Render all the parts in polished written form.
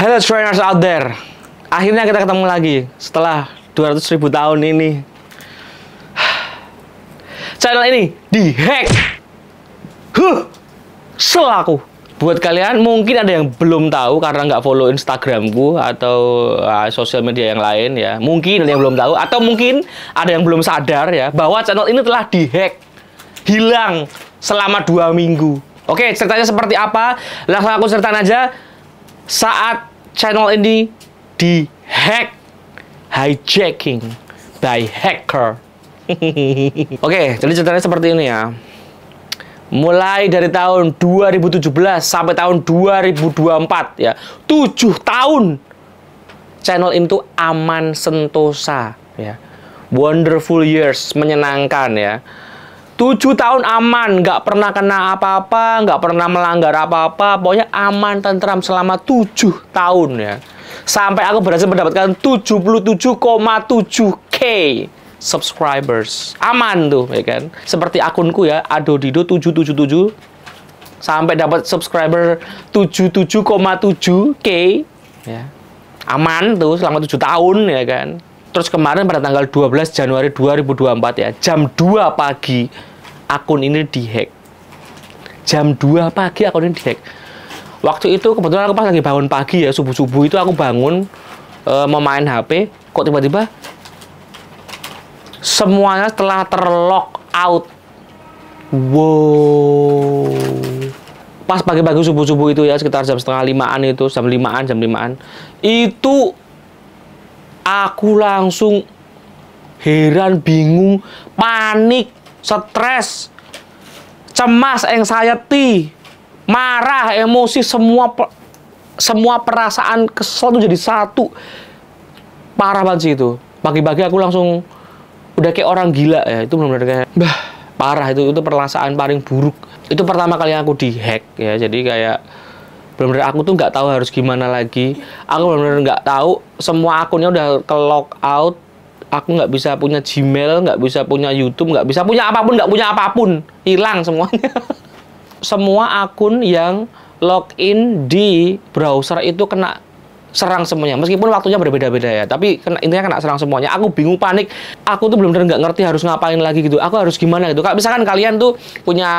Hello trainers out there. Akhirnya kita ketemu lagi setelah 200.000 tahun ini. Channel ini dihack. Selaku. Buat kalian mungkin ada yang belum tahu karena nggak follow Instagramku atau sosial media yang lain ya. Mungkin ada yang belum tahu atau mungkin ada yang belum sadar ya bahwa channel ini telah dihack. Hilang selama 2 minggu. Oke, ceritanya seperti apa? Langsung aku ceritain aja. Saat channel ini dihack, hijacking by hacker. Oke, jadi ceritanya seperti ini ya. Mulai dari tahun 2017 sampai tahun 2024 ya, 7 tahun channel itu aman sentosa ya. Wonderful years, menyenangkan ya. 7 tahun aman, nggak pernah kena apa-apa, nggak pernah melanggar apa-apa, pokoknya aman tentram selama 7 tahun ya. Sampai aku berhasil mendapatkan 77,7K subscribers. Aman tuh ya kan. Seperti akunku ya, Adodido 777 sampai dapat subscriber 77,7K ya. Aman tuh selama 7 tahun ya kan. Terus kemarin pada tanggal 12 Januari 2024 ya, jam 2 pagi akun ini dihack. Jam 2 pagi akun ini dihack. Waktu itu kebetulan aku pas lagi bangun pagi ya, subuh-subuh itu aku bangun mau main HP, kok tiba-tiba semuanya telah terlock out. Wow. Pas pagi-pagi subuh-subuh itu ya, sekitar jam setengah 5-an itu, jam 5-an. Itu aku langsung heran, bingung, panik, stres, cemas, anxiety, marah, emosi, semua perasaan kesel tuh jadi satu. Parah banget sih itu. Pagi-pagi aku langsung udah kayak orang gila ya, itu benar-benar kayak parah itu perasaan paling buruk. Itu pertama kali aku dihack ya, jadi kayak benar-benar aku tuh nggak tahu harus gimana lagi. Aku benar-benar nggak tahu, semua akunnya udah ke lock out. Aku nggak bisa punya Gmail, nggak bisa punya YouTube, nggak bisa punya apapun, nggak punya apapun, hilang semuanya. Semua akun yang login di browser itu kena serang semuanya, meskipun waktunya berbeda-beda ya, tapi intinya kena serang semuanya. Aku bingung, panik, aku tuh benar-benar nggak ngerti harus ngapain lagi gitu, aku harus gimana gitu. Kalau misalkan kalian tuh punya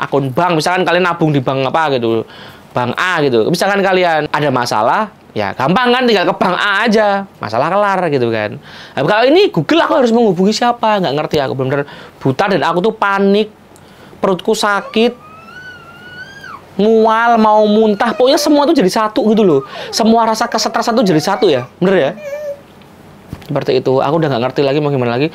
akun bank, misalkan kalian nabung di bank apa gitu, bank A gitu, misalkan kalian ada masalah, ya gampang kan, tinggal ke bank A aja, masalah kelar gitu kan. Nah, kalau ini Google, aku harus menghubungi siapa, nggak ngerti, aku benar-benar buta dan aku tuh panik, perutku sakit, mual, mau muntah, pokoknya semua tuh jadi satu gitu loh. Semua rasa kesetresan tuh jadi satu ya, bener ya? Seperti itu, aku udah nggak ngerti lagi mau gimana lagi.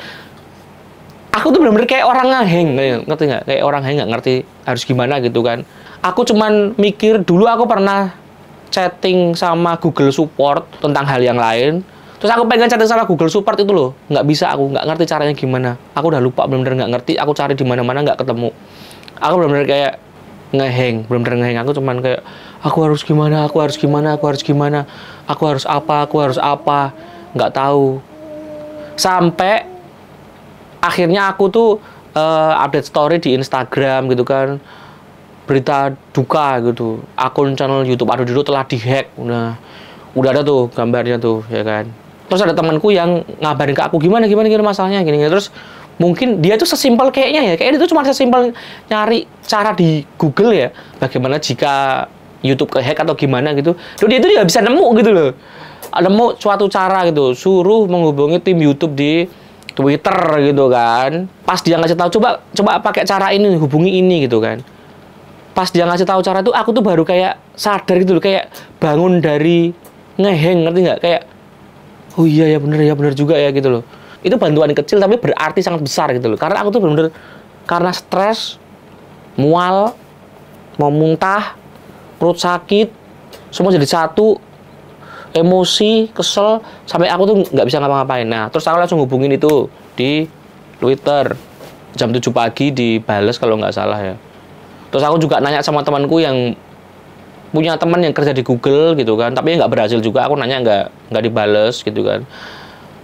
Aku tuh bener-bener kayak orang ngeheng, ngerti nggak? Kayak orang ngeheng, nggak ngerti harus gimana gitu kan. Aku cuman mikir, dulu aku pernah chatting sama Google Support tentang hal yang lain. Terus aku pengen chatting sama Google Support itu loh, nggak bisa, aku nggak ngerti caranya gimana. Aku udah lupa, bener-bener nggak ngerti. Aku cari di mana-mana nggak ketemu. Aku bener-bener kayak ngeheng, bener-bener ngeheng. Aku cuman kayak, aku harus gimana, aku harus gimana, aku harus gimana, aku harus apa, nggak tahu. Sampai akhirnya aku tuh update story di Instagram gitu kan, berita duka gitu, akun channel YouTube Adodido telah dihack. Udah ada tuh gambarnya tuh ya kan. Terus ada temanku yang ngabarin ke aku, gimana masalahnya gini. Terus mungkin dia tuh sesimpel kayaknya ya, kayak dia tuh cuma sesimpel nyari cara di Google ya, bagaimana jika YouTube kehack atau gimana gitu. Loh, dia itu juga bisa nemu gitu loh, nemu suatu cara gitu, suruh menghubungi tim YouTube di Twitter gitu kan. Pas dia ngasih tahu, coba pakai cara ini, hubungi ini gitu kan. Pas dia ngasih tahu cara itu, aku tuh baru kayak sadar gitu loh, kayak bangun dari ngeheng, ngerti nggak? Kayak, oh iya ya, bener juga ya gitu loh. Itu bantuan kecil tapi berarti sangat besar gitu loh. Karena aku tuh bener-bener karena stres, mual, mau muntah, perut sakit, semua jadi satu, emosi, kesel, sampai aku tuh nggak bisa ngapa-ngapain. Nah, terus aku langsung hubungin itu di Twitter. Jam 7 pagi dibales kalau nggak salah ya. Terus aku juga nanya sama temanku yang punya teman yang kerja di Google gitu kan, tapi nggak berhasil juga. Aku nanya nggak dibales gitu kan.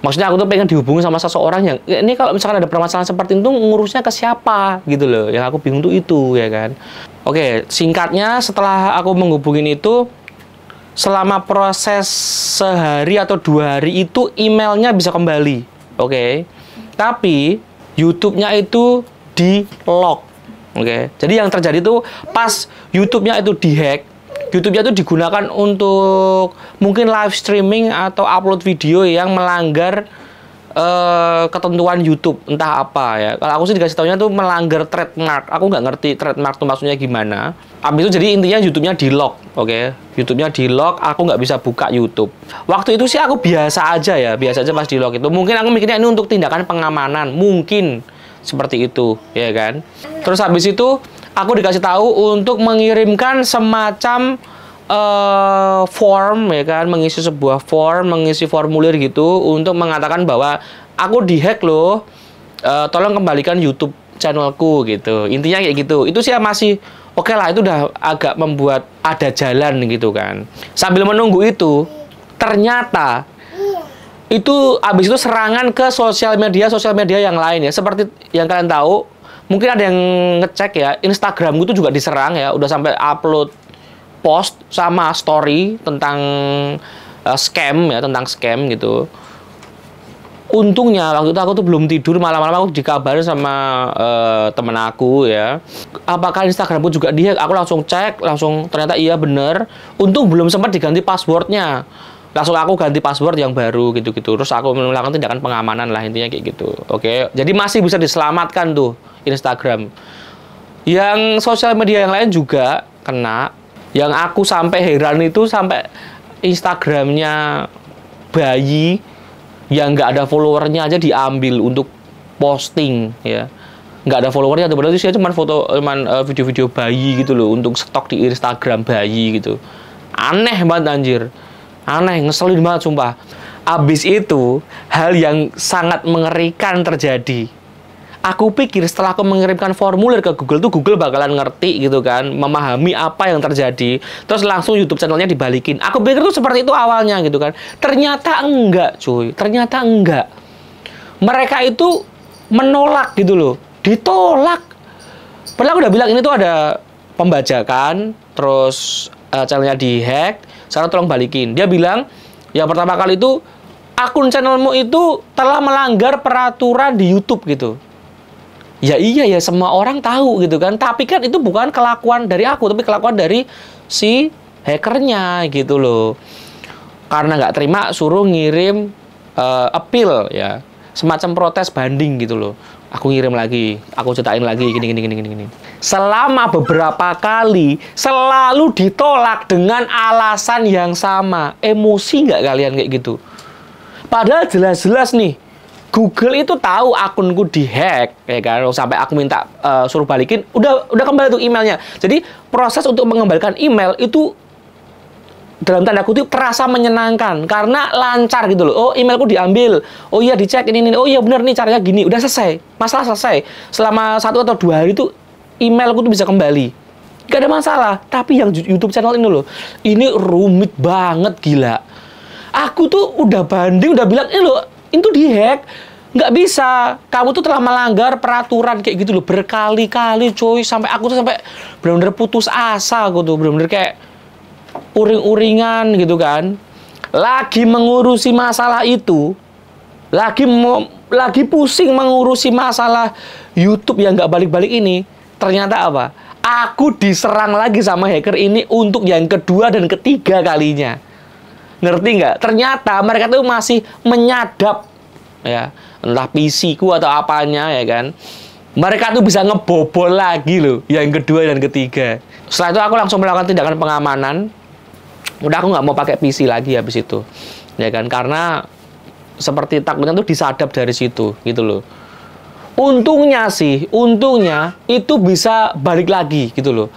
Maksudnya aku tuh pengen dihubungi sama seseorang yang, ini kalau misalkan ada permasalahan seperti itu, ngurusnya ke siapa gitu loh. Yang aku bingung tuh itu ya kan. Oke, singkatnya setelah aku menghubungin itu, selama proses sehari atau 2 hari itu emailnya bisa kembali, oke? Tapi YouTube-nya itu di lock, oke? Jadi yang terjadi itu pas YouTube-nya itu dihack, YouTube-nya itu digunakan untuk mungkin live streaming atau upload video yang melanggar ketentuan YouTube, entah apa ya. Kalau aku sih dikasih taunya tuh melanggar trademark. Aku nggak ngerti trademark tuh maksudnya gimana. Habis itu jadi intinya YouTube-nya di lock, oke? YouTube-nya di lock, aku nggak bisa buka YouTube. Waktu itu sih aku biasa aja ya, biasa aja pas di lock itu. Mungkin aku mikirnya ini untuk tindakan pengamanan, mungkin seperti itu, ya kan? Terus habis itu aku dikasih tahu untuk mengirimkan semacam form, ya kan, mengisi sebuah form, mengisi formulir gitu untuk mengatakan bahwa aku dihack loh, tolong kembalikan YouTube channelku gitu. Intinya kayak gitu. Itu sih masih oke lah, itu udah agak membuat ada jalan gitu kan. Sambil menunggu itu, ternyata itu abis itu serangan ke sosial media yang lain ya. Seperti yang kalian tahu, mungkin ada yang ngecek ya, Instagramku itu juga diserang ya, udah sampai upload post sama story tentang scam ya, tentang scam gitu. Untungnya waktu itu aku tuh belum tidur, malam-malam aku dikabarin sama temen aku ya, apakah Instagramku juga dihack. Aku langsung cek, langsung ternyata iya bener. Untung belum sempat diganti passwordnya, langsung aku ganti password yang baru gitu-gitu. Terus aku melakukan tindakan pengamanan lah, intinya kayak gitu. Oke, jadi masih bisa diselamatkan tuh Instagram. Yang sosial media yang lain juga kena. Yang aku sampai heran itu sampai Instagramnya bayi yang nggak ada followernya aja diambil untuk posting ya. Nggak ada followernya, berarti sih cuma video-video bayi gitu loh untuk stok di Instagram bayi gitu. Aneh banget anjir. Aneh, ngeselin banget sumpah. Abis itu hal yang sangat mengerikan terjadi. Aku pikir setelah aku mengirimkan formulir ke Google tuh Google bakalan ngerti gitu kan, memahami apa yang terjadi, terus langsung YouTube channelnya dibalikin. Aku pikir tuh seperti itu awalnya gitu kan. Ternyata enggak, cuy. Ternyata enggak. Mereka itu menolak gitu loh. Ditolak. Padahal aku udah bilang ini tuh ada pembajakan, terus channelnya dihack, sekarang tolong balikin. Dia bilang, yang pertama kali itu akun channelmu itu telah melanggar peraturan di YouTube gitu. Ya iya ya, semua orang tahu gitu kan. Tapi kan itu bukan kelakuan dari aku, tapi kelakuan dari si hackernya gitu loh. Karena nggak terima, suruh ngirim appeal ya, semacam protes banding gitu loh. Aku ngirim lagi, aku ceritain lagi gini. Selama beberapa kali selalu ditolak dengan alasan yang sama. Emosi nggak kalian kayak gitu? Padahal jelas-jelas nih, Google itu tahu akunku dihack, ya kan? Sampai aku minta suruh balikin, udah kembali tuh emailnya. Jadi proses untuk mengembalikan email itu dalam tanda kutip terasa menyenangkan karena lancar gitu loh. Oh, emailku diambil. Oh iya, dicek ini. Oh iya bener nih caranya gini. Udah selesai, masalah selesai. Selama 1 atau 2 hari itu emailku tuh bisa kembali. Gak ada masalah. Tapi yang YouTube channel ini loh, ini rumit banget gila. Aku tuh udah banding, udah bilang ini loh, itu dihack, nggak bisa. Kamu tuh telah melanggar peraturan kayak gitu loh berkali-kali, coy. Sampai aku tuh sampai benar-benar putus asa, aku tuh benar-benar kayak uring-uringan gitu kan. Lagi mengurusi masalah itu, lagi pusing mengurusi masalah YouTube yang nggak balik-balik ini. Ternyata apa? Aku diserang lagi sama hacker ini untuk yang kedua dan ketiga kalinya. Ngerti nggak? Ternyata mereka tuh masih menyadap ya, entah PC-ku atau apanya ya kan. Mereka tuh bisa ngebobol lagi loh yang kedua dan ketiga. Setelah itu aku langsung melakukan tindakan pengamanan. Udah aku nggak mau pakai PC lagi habis itu, ya kan? Karena seperti takutnya tuh disadap dari situ gitu loh. Untungnya itu bisa balik lagi gitu loh.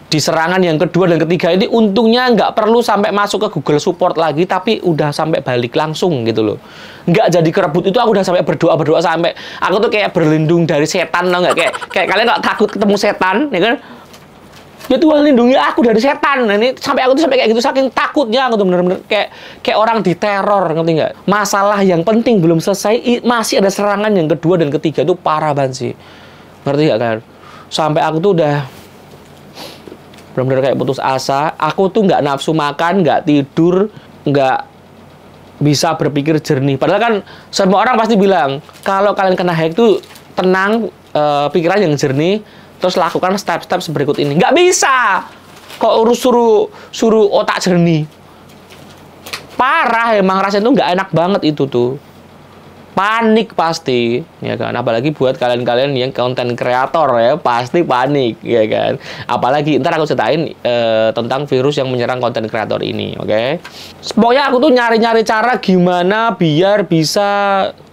Di serangan yang kedua dan ketiga ini untungnya nggak perlu sampai masuk ke Google Support lagi, tapi udah sampai balik langsung gitu loh. Nggak jadi kerebut itu, aku udah sampai berdoa sampai aku tuh kayak berlindung dari setan, tau nggak? Kayak kalian nggak takut ketemu setan, ya kan? Ya Tuhan lindungi aku dari setan. Nah, ini sampai aku tuh sampai kayak gitu saking takutnya, aku tuh bener-bener kayak orang diteror, ngerti nggak? Masalah yang penting belum selesai, masih ada serangan yang kedua dan ketiga, itu parah banget sih. Ngerti nggak kan? Sampai aku tuh udah benar-benar kayak putus asa. Aku tuh nggak nafsu makan, nggak tidur, nggak bisa berpikir jernih. Padahal kan semua orang pasti bilang kalau kalian kena hack tuh tenang, pikiran yang jernih, terus lakukan step-step berikut ini. Nggak bisa. Kok suruh otak jernih. Parah emang, rasanya tuh nggak enak banget itu tuh. Panik pasti, ya kan? Apalagi buat kalian-kalian yang konten kreator ya, pasti panik, ya kan? Apalagi ntar aku ceritain tentang virus yang menyerang konten kreator ini, oke? Pokoknya aku tuh nyari-nyari cara gimana biar bisa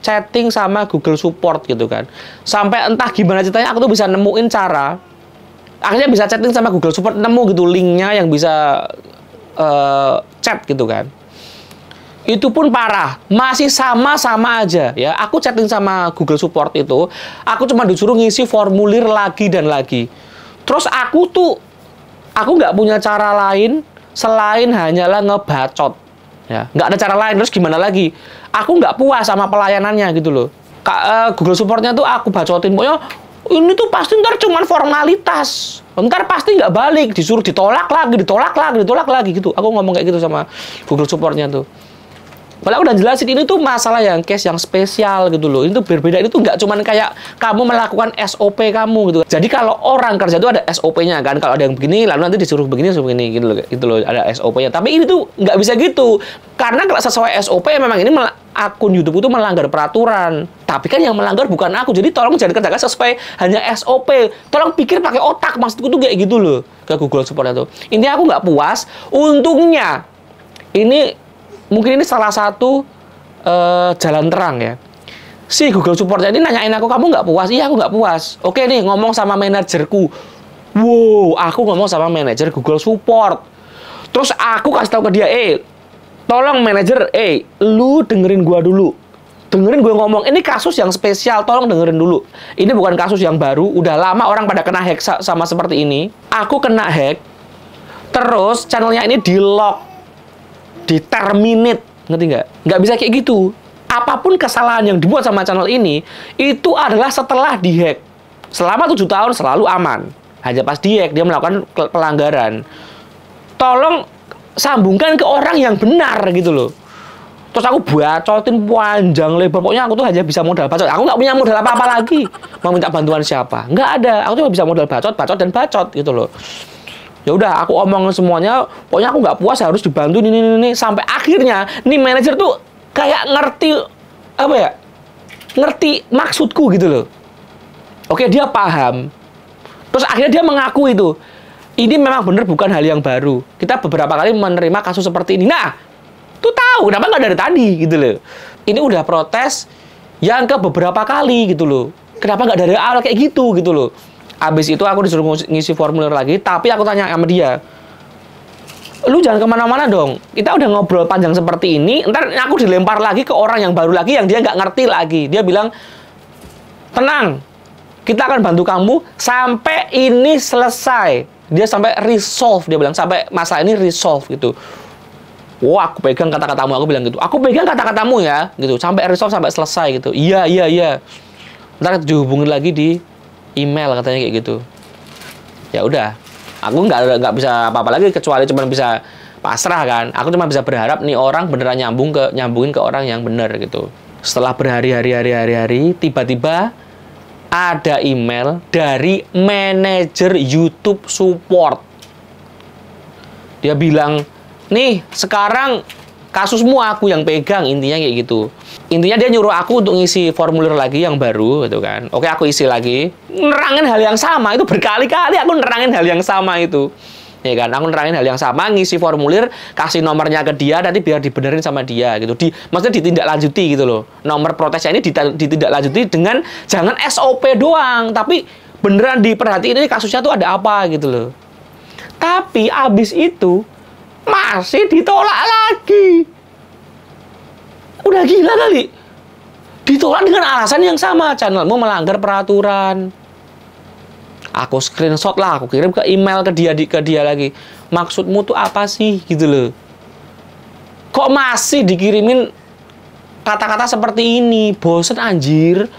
chatting sama Google Support gitu kan. Sampai entah gimana ceritanya aku tuh bisa nemuin cara. Akhirnya bisa chatting sama Google Support, nemu gitu linknya yang bisa chat gitu kan. Itu pun parah, masih sama-sama aja ya. Aku chatting sama Google Support itu, aku cuma disuruh ngisi formulir lagi dan lagi. Terus aku nggak punya cara lain selain hanyalah ngebacot ya. Nggak ada cara lain, terus gimana lagi? Aku nggak puas sama pelayanannya gitu loh. Google Supportnya tuh aku bacotin, pokoknya ini tuh pasti ntar cuman formalitas, ntar pasti nggak balik, disuruh ditolak lagi gitu. Aku ngomong kayak gitu sama Google Supportnya tuh. Padahal aku udah jelasin ini tuh masalah yang case yang spesial gitu loh. Ini tuh berbeda, ini tuh nggak cuman kayak kamu melakukan SOP kamu gitu. Jadi kalau orang kerja tuh ada SOP-nya kan. Kalau ada yang begini, lalu nanti disuruh begini gitu loh, ada SOP-nya. Tapi ini tuh nggak bisa gitu. Karena kalau sesuai SOP memang ini akun YouTube itu melanggar peraturan. Tapi kan yang melanggar bukan aku. Jadi tolong jangan kerjakan sesuai hanya SOP. Tolong pikir pakai otak. Maksudku tuh kayak gitu loh ke Google Support itu. Intinya aku nggak puas. Untungnya mungkin ini salah satu jalan terang ya. Si Google Support ini nanyain aku, kamu nggak puas? Iya, aku nggak puas. Oke nih, ngomong sama manajerku. Wow, aku ngomong sama manajer Google Support. Terus aku kasih tahu ke dia, tolong manajer, lu dengerin gua dulu. Dengerin gue ngomong, ini kasus yang spesial, tolong dengerin dulu. Ini bukan kasus yang baru, udah lama orang pada kena hack sama seperti ini. Aku kena hack, terus channelnya ini di-lock, di-terminate, ngerti nggak? Nggak bisa kayak gitu. Apapun kesalahan yang dibuat sama channel ini, itu adalah setelah di-hack. Selama 7 tahun selalu aman. Hanya pas di-hack, dia melakukan pelanggaran. Tolong sambungkan ke orang yang benar gitu loh. Terus aku bacotin panjang lebar. Pokoknya aku tuh hanya bisa modal bacot. Aku nggak punya modal apa-apa lagi. Mau minta bantuan siapa? Nggak ada. Aku cuma bisa modal bacot dan bacot gitu loh. Ya udah, aku omongin semuanya. Pokoknya aku nggak puas, harus dibantu ini. Sampai akhirnya nih manajer tuh kayak ngerti maksudku gitu loh. Oke, dia paham. Terus akhirnya dia mengaku itu. Ini memang benar bukan hal yang baru. Kita beberapa kali menerima kasus seperti ini. Nah, tuh tahu kenapa nggak dari tadi gitu loh. Ini udah protes yang ke beberapa kali gitu loh. Kenapa nggak dari awal kayak gitu loh. Abis itu aku disuruh ngisi formulir lagi, tapi aku tanya sama dia, lu jangan kemana-mana dong. Kita udah ngobrol panjang seperti ini, ntar aku dilempar lagi ke orang yang baru lagi, yang dia nggak ngerti lagi. Dia bilang, tenang, kita akan bantu kamu sampai ini selesai. Dia sampai resolve, dia bilang, sampai masalah ini resolve gitu. Wah, aku pegang kata-katamu, aku bilang gitu. Aku pegang kata-katamu ya, gitu. Sampai resolve, sampai selesai gitu. Iya. Ntar dihubungin lagi di email katanya kayak gitu. Ya udah, aku nggak bisa apa-apa lagi kecuali cuma bisa pasrah kan. Aku cuma bisa berharap nih orang beneran nyambungin ke orang yang bener gitu. Setelah berhari-hari, tiba-tiba ada email dari manajer YouTube Support. Dia bilang, nih sekarang kasusmu aku yang pegang, intinya kayak gitu. Intinya dia nyuruh aku untuk ngisi formulir lagi yang baru gitu kan. Oke, aku isi lagi. Nerangin hal yang sama, itu berkali-kali aku nerangin hal yang sama itu. Ya kan, aku nerangin hal yang sama, ngisi formulir, kasih nomornya ke dia, nanti biar dibenerin sama dia gitu. Maksudnya ditindaklanjuti gitu loh. Nomor protesnya ini ditindaklanjuti dengan jangan SOP doang, tapi beneran diperhatiin ini kasusnya tuh ada apa gitu loh. Tapi abis itu masih ditolak lagi. Udah gila kali. Ditolak dengan alasan yang sama, channelmu melanggar peraturan. Aku screenshot lah, aku kirim ke email ke dia lagi. Maksudmu tuh apa sih gitu loh. Kok masih dikirimin kata-kata seperti ini? Bosen anjir.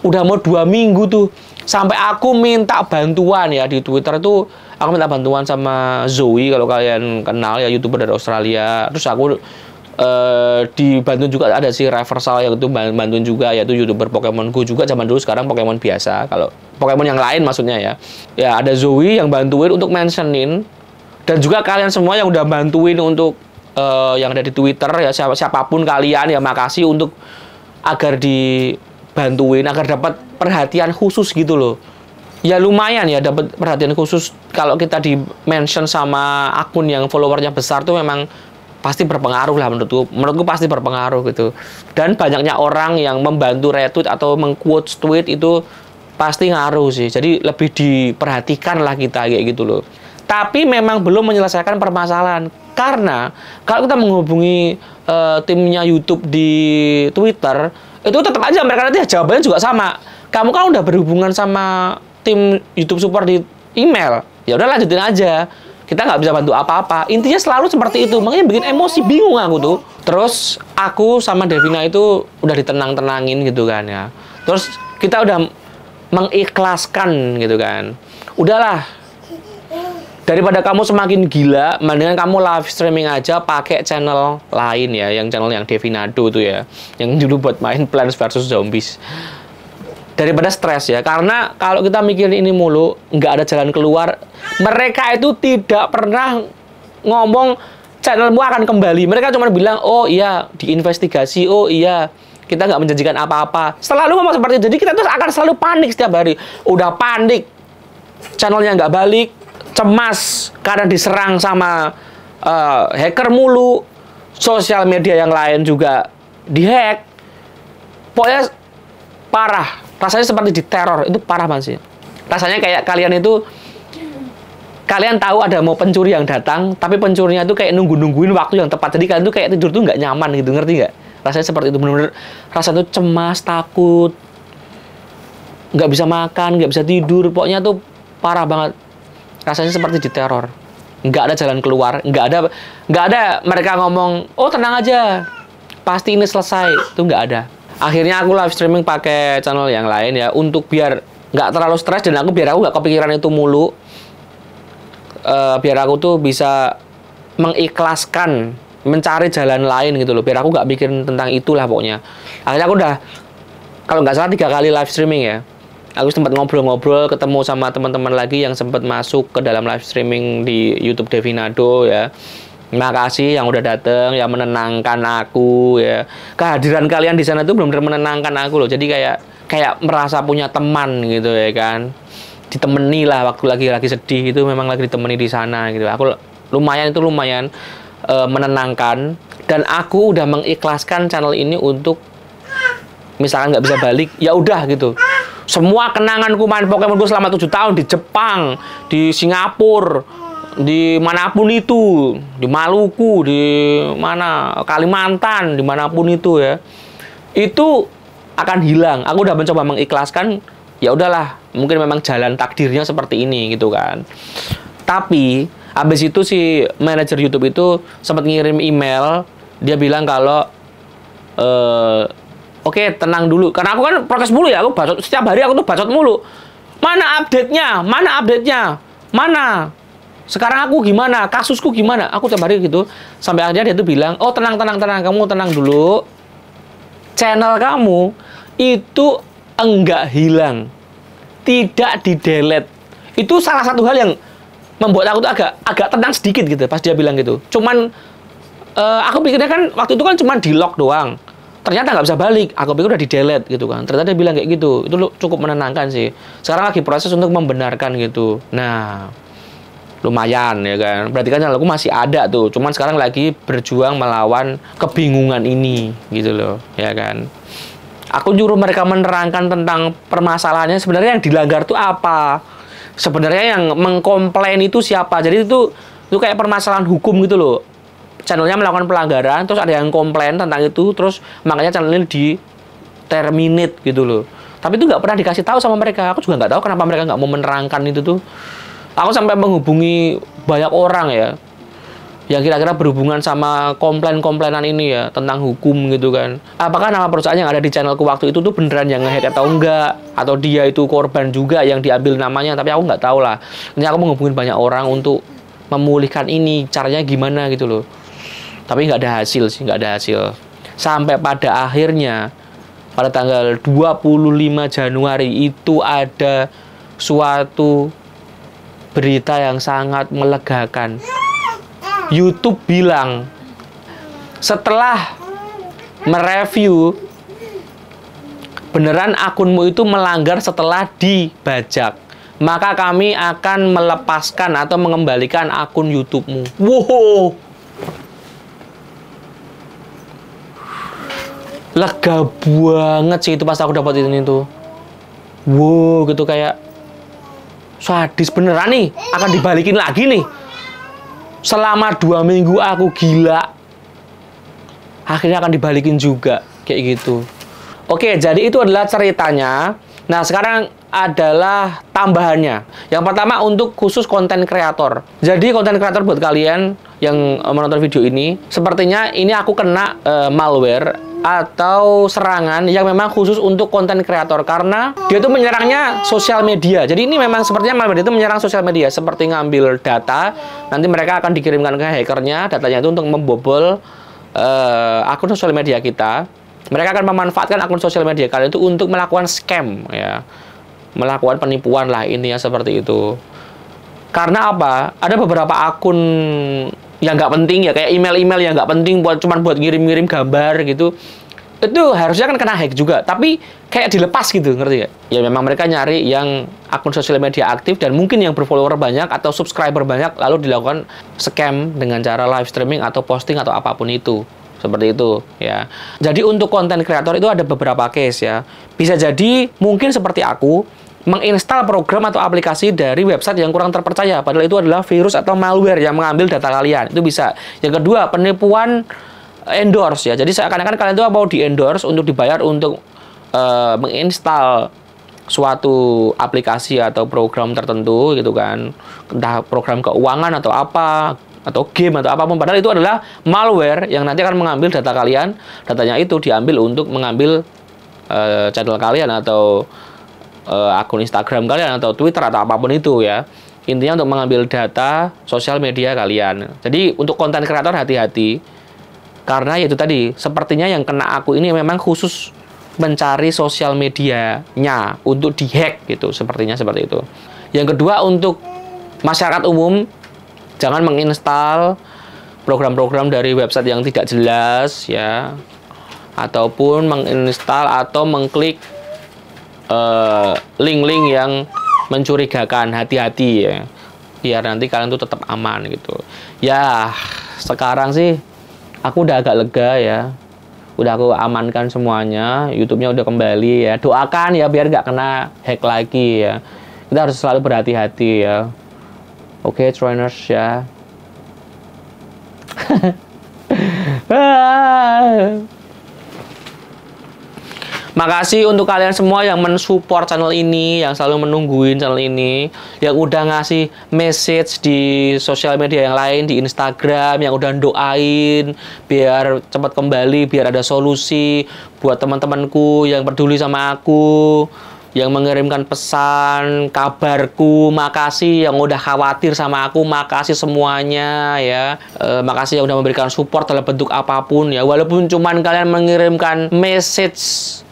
Udah mau 2 minggu tuh. Sampai aku minta bantuan ya di Twitter tuh. Aku minta bantuan sama Zoe, kalau kalian kenal ya, YouTuber dari Australia. Terus aku dibantu juga ada si Reversal yang itu bantuin juga, yaitu YouTuber Pokemon Go juga zaman dulu, sekarang Pokemon biasa. Kalau Pokemon yang lain maksudnya ya. Ya ada Zoe yang bantuin untuk mentionin, dan juga kalian semua yang udah bantuin untuk yang ada di Twitter ya, siapapun kalian ya, makasih untuk agar dibantuin, agar dapat perhatian khusus gitu loh. Ya lumayan ya dapat perhatian khusus kalau kita di mention sama akun yang followernya besar tuh, memang pasti berpengaruh lah menurutku pasti berpengaruh gitu. Dan banyaknya orang yang membantu retweet atau mengquote tweet itu pasti ngaruh sih. Jadi lebih diperhatikan lah kita kayak gitu loh. Tapi memang belum menyelesaikan permasalahan, karena kalau kita menghubungi timnya YouTube di Twitter, itu tetap aja mereka nanti jawabannya juga sama. Kamu kan udah berhubungan sama tim YouTube Support di email, ya udah lanjutin aja. Kita nggak bisa bantu apa-apa. Intinya selalu seperti itu. Makanya bikin emosi, bingung aku tuh. Terus aku sama Devina itu udah ditenang-tenangin gitu kan ya. Terus kita udah mengikhlaskan gitu kan. Udahlah, daripada kamu semakin gila, mendingan kamu live streaming aja pakai channel lain ya, yang channel yang Devinado tuh ya, yang dulu buat main Plants vs Zombies. Daripada stres ya, karena kalau kita mikirin ini mulu, nggak ada jalan keluar. Mereka itu tidak pernah ngomong channelmu akan kembali. Mereka cuma bilang, oh iya diinvestigasi, oh iya kita nggak menjanjikan apa-apa. Selalu ngomong seperti itu. Jadi kita tuh akan selalu panik setiap hari. Udah panik, channelnya nggak balik, cemas karena diserang sama hacker mulu, sosial media yang lain juga dihack. Pokoknya parah. Rasanya seperti diteror, itu parah banget sih. Rasanya kayak kalian itu, kalian tahu ada mau pencuri yang datang, tapi pencurinya itu kayak nungguin waktu yang tepat. Jadi kalian tuh kayak tidur tuh nggak nyaman gitu, ngerti nggak? Rasanya seperti itu, bener-bener rasanya tuh cemas, takut, nggak bisa makan, nggak bisa tidur. Pokoknya tuh parah banget. Rasanya seperti diteror. Nggak ada jalan keluar, nggak ada mereka ngomong, oh tenang aja, pasti ini selesai. Itu nggak ada. Akhirnya aku live streaming pakai channel yang lain ya, untuk biar nggak terlalu stres, dan biar aku nggak kepikiran itu mulu. Biar aku tuh bisa mengikhlaskan, mencari jalan lain gitu loh. Biar aku nggak mikirin tentang itulah pokoknya. Akhirnya aku udah, kalau nggak salah 3 kali live streaming ya. Aku sempat ngobrol-ngobrol, ketemu sama teman-teman lagi yang sempat masuk ke dalam live streaming di YouTube Devinado ya. Terima kasih yang udah dateng, yang menenangkan aku ya. Kehadiran kalian di sana tuh benar-benar menenangkan aku loh. Jadi kayak merasa punya teman gitu ya kan. Ditemani lah waktu lagi sedih itu, memang lagi ditemani di sana gitu. Aku lumayan menenangkan, dan aku udah mengikhlaskan channel ini untuk misalkan nggak bisa balik, ya udah gitu. Semua kenanganku main Pokemon Go selama 7 tahun di Jepang, di Singapura, di manapun itu, di Maluku, di mana, Kalimantan, dimanapun itu ya, itu akan hilang. Aku udah mencoba mengikhlaskan, ya udahlah, mungkin memang jalan takdirnya seperti ini gitu kan. Tapi habis itu si manajer YouTube itu sempat ngirim email, dia bilang kalau oke, tenang dulu, karena aku kan protes mulu ya, aku bacot setiap hari, aku tuh bacot mulu. Mana update-nya? Mana update-nya? Mana? Sekarang aku gimana? Kasusku gimana? Aku tiap hari gitu. Sampai akhirnya dia tuh bilang, oh tenang. Kamu tenang dulu. Channel kamu itu enggak hilang. Tidak di-delete. Itu salah satu hal yang membuat aku tuh agak tenang sedikit gitu pas dia bilang gitu. Cuman, aku pikirnya kan, waktu itu kan cuma di-lock doang. Ternyata nggak bisa balik. Aku pikir udah di-delete gitu kan. Ternyata dia bilang kayak gitu. Itu cukup menenangkan sih. Sekarang lagi proses untuk membenarkan gitu. Nah, lumayan ya kan, berarti kan channelku masih ada tuh, cuman sekarang lagi berjuang melawan kebingungan ini gitu loh ya kan. Aku nyuruh mereka menerangkan tentang permasalahannya, sebenarnya yang dilanggar tuh apa, sebenarnya yang mengkomplain itu siapa. Jadi itu kayak permasalahan hukum gitu loh, channelnya melakukan pelanggaran, terus ada yang komplain tentang itu, terus makanya channel ini di terminate gitu loh. Tapi itu nggak pernah dikasih tahu sama mereka. Aku juga nggak tahu kenapa mereka nggak mau menerangkan itu tuh. Aku sampai menghubungi banyak orang ya. yang kira-kira berhubungan sama komplain-komplainan ini ya, tentang hukum gitu kan. Apakah nama perusahaan yang ada di channelku waktu itu tuh beneran yang nge-hack atau enggak, atau dia itu korban juga yang diambil namanya, tapi aku nggak tahu lah. Ini aku menghubungin banyak orang untuk memulihkan ini, caranya gimana gitu loh. Tapi nggak ada hasil sih, nggak ada hasil. Sampai pada akhirnya pada tanggal 25 Januari itu ada suatu berita yang sangat melegakan. YouTube bilang, setelah mereview, beneran akunmu itu melanggar setelah dibajak, maka kami akan melepaskan atau mengembalikan akun YouTube-mu. Wow, lega banget sih itu pas aku dapat itu. Wow, gitu kayak sadis beneran nih, akan dibalikin lagi nih. Selama 2 minggu aku gila, akhirnya akan dibalikin juga kayak gitu. Oke, jadi itu adalah ceritanya. Nah, sekarang adalah tambahannya. Yang pertama untuk khusus konten kreator. Jadi konten kreator buat kalian yang menonton video ini, sepertinya ini aku kena malware atau serangan yang memang khusus untuk konten kreator, karena dia itu menyerangnya sosial media. Jadi ini memang sepertinya malware itu menyerang sosial media, seperti ngambil data, nanti mereka akan dikirimkan ke hackernya, datanya itu untuk membobol akun sosial media kita. Mereka akan memanfaatkan akun sosial media kalian itu untuk melakukan scam ya, melakukan penipuan lah intinya seperti itu. Karena apa? Ada beberapa akun yang nggak penting ya, kayak email-email yang nggak penting cuman buat ngirim-ngirim gambar gitu, itu harusnya kan kena hack juga, tapi kayak dilepas gitu, ngerti nggak? Ya memang mereka nyari yang akun sosial media aktif dan mungkin yang berfollower banyak atau subscriber banyak, lalu dilakukan scam dengan cara live streaming atau posting atau apapun itu, seperti itu ya. Jadi untuk konten kreator itu ada beberapa case ya. Bisa jadi mungkin seperti aku, menginstal program atau aplikasi dari website yang kurang terpercaya, padahal itu adalah virus atau malware yang mengambil data kalian. Itu bisa. Yang kedua, penipuan endorse ya. Jadi seakan-akan kalian itu mau di-endorse untuk dibayar untuk menginstal suatu aplikasi atau program tertentu gitu kan. Entah program keuangan atau apa, atau game atau apapun, padahal itu adalah malware yang nanti akan mengambil data kalian. Datanya itu diambil untuk mengambil channel kalian atau akun Instagram kalian atau Twitter atau apapun itu ya. Intinya untuk mengambil data sosial media kalian. Jadi untuk konten kreator hati-hati, karena itu tadi sepertinya yang kena aku ini memang khusus mencari sosial medianya untuk dihack gitu, sepertinya seperti itu. Yang kedua, untuk masyarakat umum, jangan menginstal program-program dari website yang tidak jelas ya, ataupun menginstal atau mengklik link-link yang mencurigakan. Hati-hati ya, biar nanti kalian tuh tetap aman gitu ya. Sekarang sih aku udah agak lega ya, udah aku amankan semuanya, YouTube-nya udah kembali ya. Doakan ya biar nggak kena hack lagi ya. Kita harus selalu berhati-hati ya. Oke, trainers ya. Makasih untuk kalian semua yang mensupport channel ini, yang selalu menungguin channel ini, yang udah ngasih message di sosial media yang lain, di Instagram, yang udah doain biar cepat kembali, biar ada solusi buat teman-temanku yang peduli sama aku, yang mengirimkan pesan, kabarku. Makasih yang udah khawatir sama aku, makasih semuanya ya. Makasih yang udah memberikan support dalam bentuk apapun ya. Walaupun cuman kalian mengirimkan message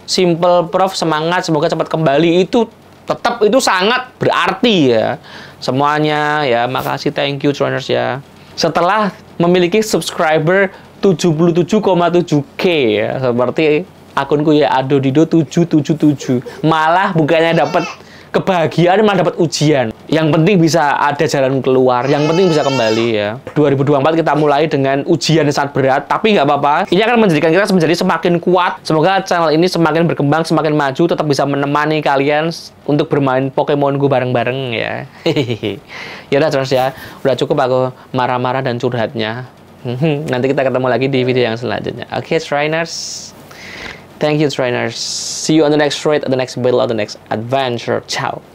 simple, Prof semangat, semoga cepat kembali, itu tetap itu sangat berarti ya semuanya ya. Makasih, thank you trainers ya. Setelah memiliki subscriber 77,7K ya, seperti akunku ya Adodido 777, malah bukannya dapat kebahagiaan, malah dapat ujian. Yang penting bisa ada jalan keluar, yang penting bisa kembali ya. 2024 kita mulai dengan ujian yang sangat berat, tapi nggak apa-apa. Ini akan menjadikan kita menjadi semakin kuat. Semoga channel ini semakin berkembang, semakin maju, tetap bisa menemani kalian untuk bermain Pokemon Go bareng-bareng ya. Ya udah terus ya, udah cukup aku marah-marah dan curhatnya. Nanti kita ketemu lagi di video yang selanjutnya. Oke, trainers. Thank you, trainers. See you on the next raid, on the next battle, on the next adventure. Ciao.